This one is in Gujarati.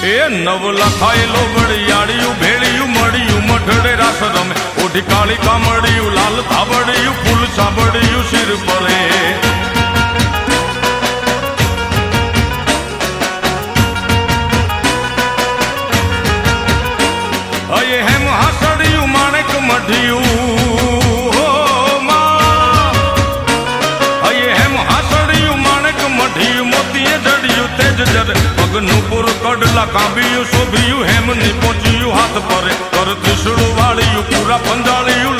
એ નવ લખાયેલો વડિયાળિયું ભેળિયું મળ્યું મઢડે રાસ રમે ઓઢી કાળી કામડિયું લાલ થાબડિયું ફૂલ સાબડિયું શિર પરે અયે હેમ હાસડિયું માણેક મઢિયું પગનું પૂર કડલા કાંબિયું શોભિયું હેમની પહોંચ્યું હાથ પરે કર ત્રિશુળ વાળિયું પૂરા પંજાળિયું